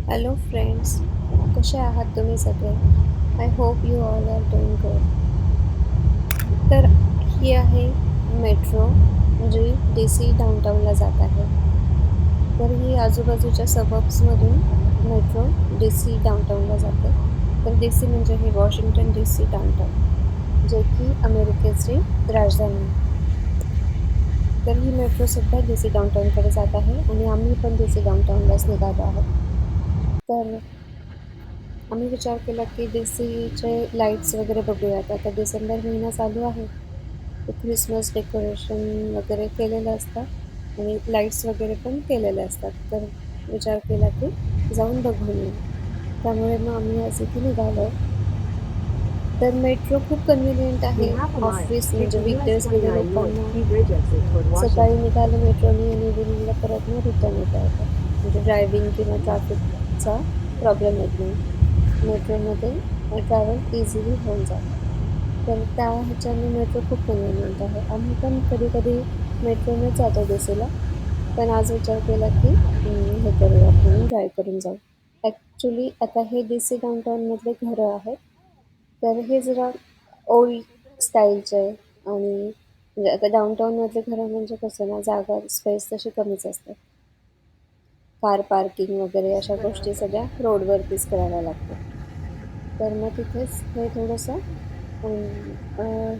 Hello friends, कसे आहात तुम्ही सगळे? I hope you all are doing good. तर ही आहे मेट्रो जी DC डाउनटाउनला जात आहे. तर ही आजूबाजूच्या सबअर्ब्समधून मेट्रो DC डाउनटाउनला जाते. तर DC म्हणजे हे वॉशिंग्टन DC डाउनटाउन, जे की अमेरिकेची राजधानी आहे. तर ही मेट्रो सध्या DC डाउनटाउनकडे जात आहे आणि आम्ही पण DC डाउनटाउनलाच निघालो आहोत. तर आम्ही विचार केला की DCचे लाईट्स वगैरे बघूयात. आता डिसेंबर महिना चालू आहे. तर ख्रिसमस डेकोरेशन वगैरे केलेलं असतं आणि लाईट्स वगैरे पण केलेले असतात. तर विचार केला की जाऊन बघून येऊ. त्यामुळे मग आम्ही आज इथे निघालो. तर मेट्रो खूप कन्व्हिनियंट आहे. In half a mile, office take म्हणजे the US वीकडेजमध्ये 29 North लोकांना Key Bridge exit toward सकाळी Washington. निघालं मेट्रोनी आणि इव्हिनिंगला परत मग रिटर्न येता येतं. म्हणजे ड्रायव्हिंग किंवा ट्रॅफिकचा प्रॉब्लेम येत नाही. मेट्रोमध्ये ट्रॅव्हल इझिली होऊन जातं. तर त्या ह्याच्याने मेट्रो खूप कन्व्हिनियंट आहे. आम्ही पण कधी-कधी मेट्रोनेच जातो DCला. पण आज विचार केला की हे करूयात म्हणून ड्राईव्ह करून जाऊ. ॲक्चुअली आता हे DC डाउनटाउनमधले घरं आहेत. तर हे जरा ओल्ड स्टाईलचे आहे आणि म्हणजे आता डाउनटाउनमधले घरं म्हणजे कसं ना, जागा स्पेस तशी कमीच असते. कार पार्किंग वगैरे अशा गोष्टी सगळ्या रोडवरतीच कराव्या लागतात. तर मग तिथेच हे थोडंसं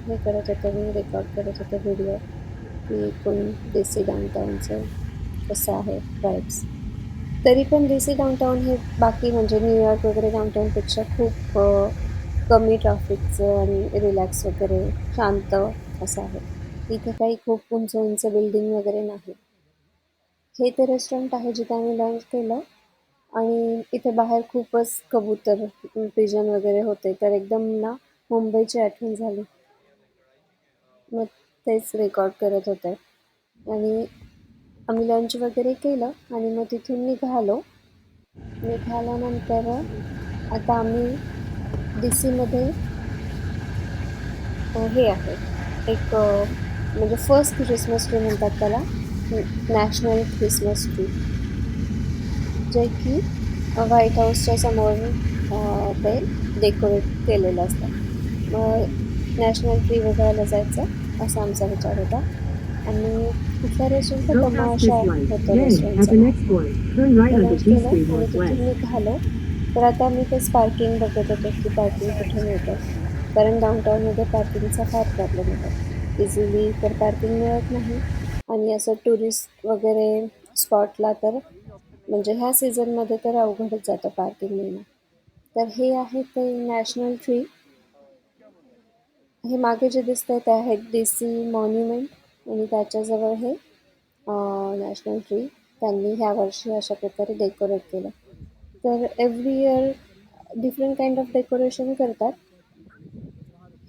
हे करत होते मी, रेकॉर्ड करत होते व्हिडिओ, की एकूण DC डाउनटाउनचं कसं आहे वाइब्स. तरी पण DC डाउनटाउन हे बाकी म्हणजे न्यूयॉर्क वगैरे डाउनटाउनपेक्षा खूप कमी ट्रॅफिकचं आणि रिलॅक्स वगैरे शांत असं आहे. इथे काही खूप उंच उंच बिल्डिंग वगैरे नाही. हे ते रेस्टॉरंट आहे जिथे आम्ही लंच केलं आणि इथे बाहेर खूपच कबूतर, पिजन वगैरे होते. तर एकदम ना मुंबईची आठवण झाली. मग तेच रेकॉर्ड करत होते आणि आम्ही लंच वगैरे केलं आणि मग तिथून निघालो. निघाल्यानंतर आता आम्ही DCमध्ये हे आहे एक म्हणजे फर्स्ट ख्रिसमस ट्री म्हणतात त्याला, नॅशनल ख्रिसमस ट्री, जे की व्हाईट हाऊसच्या समोर ते डेकोरेट केलेलं असतं. मग नॅशनल ट्री बघायला जायचं असा आमचा विचार होता आणि कुठलं रेस्टॉरंट Go होतं? past माशा this light. होतं Then, at रेस्टॉरंटचं the now. next point, turn right तर onto लंच P केलं Street आणि Northwest. तिथून निघालो. तर आता आम्ही तेच पार्किंग बघत होतो की पार्किंग कुठे मिळतं. कारण डाउनटाउनमध्ये पार्किंगचा फार प्रॉब्लेम होतो. इझिली तर पार्किंग मिळत नाही आणि असं टुरिस्ट वगैरे स्पॉटला तर म्हणजे ह्या सीझनमध्ये तर अवघडच जातं पार्किंग मिळणं. तर हे आहे ते नॅशनल ट्री. हे मागे जे दिसतंय ते आहे DC मॉन्युमेंट आणि त्याच्याजवळ हे नॅशनल ट्री त्यांनी ह्या वर्षी अशा प्रकारे डेकोरेट केलं. तर every year different kind of decoration करतात.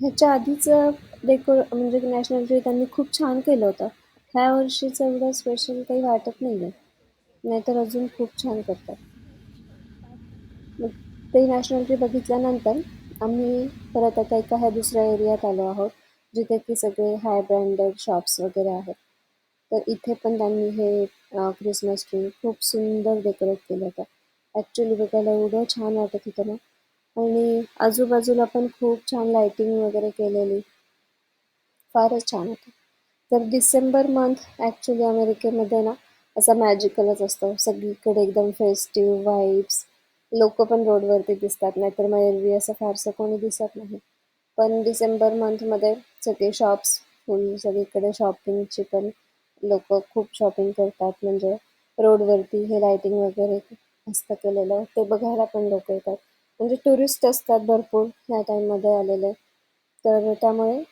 ह्याच्या आधीचं म्हणजे नॅशनल ट्री त्यांनी खूप छान केलं होतं. ह्या वर्षीचं एवढं स्पेशल काही वाटत नाहीये. नाहीतर अजून खूप छान करतात. मग ते नॅशनल ट्री बघितल्यानंतर आम्ही परत आता एका ह्या दुसऱ्या एरियात आलो आहोत, जिथे की सगळे हाय ब्रँडेड शॉप्स वगैरे आहेत. तर इथे पण त्यांनी हे ख्रिसमस ट्री खूप सुंदर डेकोरेट केलं होतं. ॲक्चुअली बघायला एवढं छान वाटत होतं ना आणि आजूबाजूला पण खूप छान लाइटिंग वगैरे केलेली. फारच छान होतं. तर डिसेंबर मंथ ॲक्चुअली अमेरिकेमध्ये ना असा मॅजिकलच असतो. सगळीकडे एकदम फेस्टिव्ह व्हाइब्स. लोकं पण रोडवरती दिसतात. नाहीतर मग एरवी असं फारसं कोणी दिसत नाही. पण डिसेंबर मंथमध्ये सगळे शॉप्स फुल, सगळीकडे शॉपिंगची पण लोकं खूप शॉपिंग करतात. म्हणजे रोडवरती हे लाइटिंग वगैरे असतं केलेलं, ते बघायला पण लोकं येतात. म्हणजे टुरिस्ट असतात भरपूर ह्या टाईममध्ये आलेले. तर त्यामुळे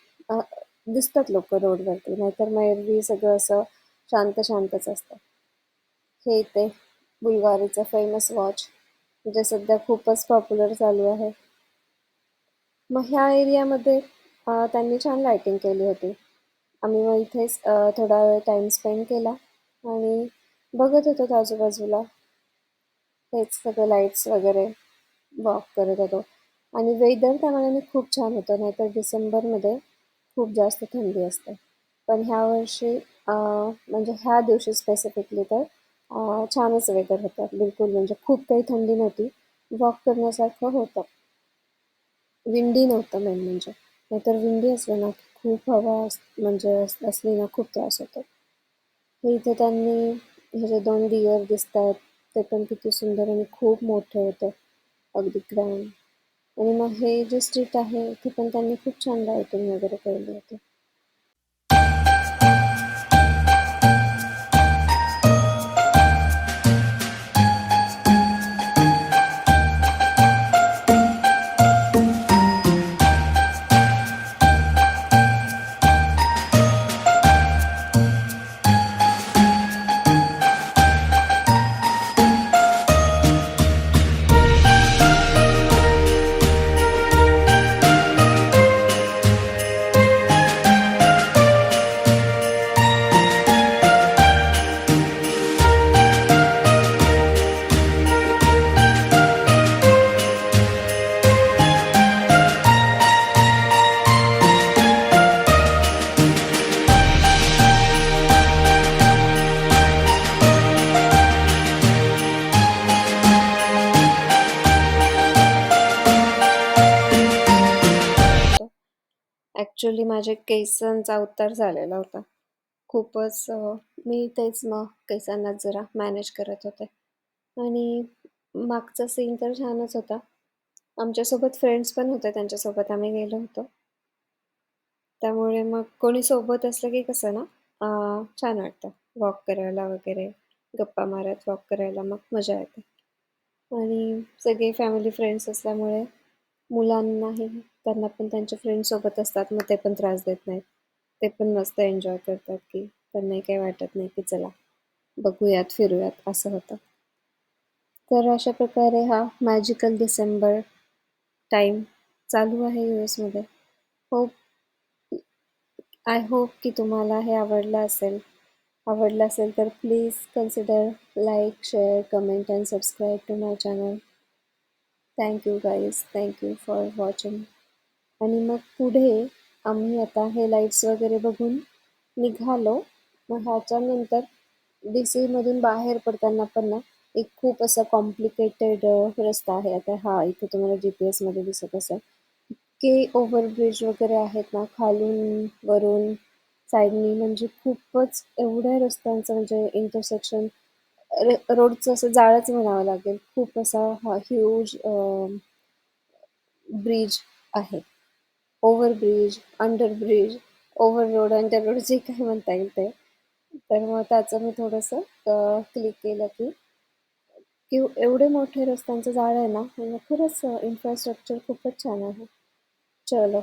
दिसतात लोकं रोडवरती. नाहीतर मग एरवी सगळं असं शांत शांतच असतं. हे ते बुलगारीचं फेमस वॉच, जे सध्या खूपच पॉप्युलर चालू आहे. मग ह्या एरियामध्ये त्यांनी छान लाइटिंग केली होती. आम्ही मग इथेच थोडा वेळ टाईम स्पेंड केला आणि बघत होतो आजूबाजूला. हेच सगळं लाईट्स वगैरे वॉक करत होतो आणि वेदर त्या मानाने खूप छान होतं. नाहीतर डिसेंबरमध्ये खूप जास्त थंडी असते. पण ह्या वर्षी म्हणजे ह्या दिवशी स्पेसिफिकली तर छानच वेदर होतं. बिलकुल म्हणजे खूप काही थंडी नव्हती. वॉक करण्यासारखं होतं. विंडी नव्हतं मेन म्हणजे. नाहीतर विंडी असलं ना, की खूप हवा म्हणजे असली ना खूप त्रास होतो. हे इथे त्यांनी हे जे 2 डिअर दिसतायत, ते पण किती सुंदर आणि खूप मोठे होते. अगदी ग्रँड. आणि मग हे जे स्ट्रीट आहे, इथे पण त्यांनी खूप छान लाइटिंग वगैरे केली होती. ॲक्चुअली माझे केसांचा उतार झालेला होता. खूपच मी तेच मग केसांना जरा मॅनेज करत होते. आणि मागचा सीन तर छानच होता. आमच्यासोबत फ्रेंड्स पण होते, त्यांच्यासोबत आम्ही गेलो होतो. त्यामुळे मग कोणी सोबत असलं की कसं ना छान वाटतं वॉक करायला वगैरे. गप्पा मारत वॉक करायला मग मजा येते. आणि सगळे फॅमिली फ्रेंड्स असल्यामुळे मुलांनाही त्यांना पण त्यांचे फ्रेंड्स सोबत असतात, मग ते पण त्रास देत नाहीत. ते पण मस्त एन्जॉय करतात, की त्यांनाही काही वाटत नाही, की चला बघूयात, फिरूयात असं होतं. तर अशा प्रकारे हा मॅजिकल डिसेंबर टाईम चालू आहे यूएसमध्ये. होप आय होप की तुम्हाला हे आवडलं असेल. आवडलं असेल तर please consider like, share, comment and subscribe to my channel. Thank you guys. Thank you for watching. आणि मग पुढे आम्ही आता हे लाईट्स वगैरे बघून निघालो. मग ह्याच्यानंतर डी-सीमधून बाहेर पडताना पण ना एक खूप असा कॉम्प्लिकेटेड रस्ता आहे. आता हा इथे तुम्हाला GPS मध्ये दिसत असेल. इतके ओव्हरब्रिज वगैरे आहेत ना, खालून वरून साईडनी म्हणजे खूपच एवढ्या रस्त्यांचं म्हणजे इंटरसेक्शन रोडचं असं जाळंच म्हणावं लागेल. खूप असा हा ह्यूज ब्रिज आहे. Overbridge, underbridge, over road, under road जे काही म्हणता येईल ते. तर मग त्याचं मी थोडंसं क्लिक केलं की एवढे मोठे रस्त्यांचं जाळं आहे ना, म्हणजे खरंच इन्फ्रास्ट्रक्चर खूपच छान आहे. चलो.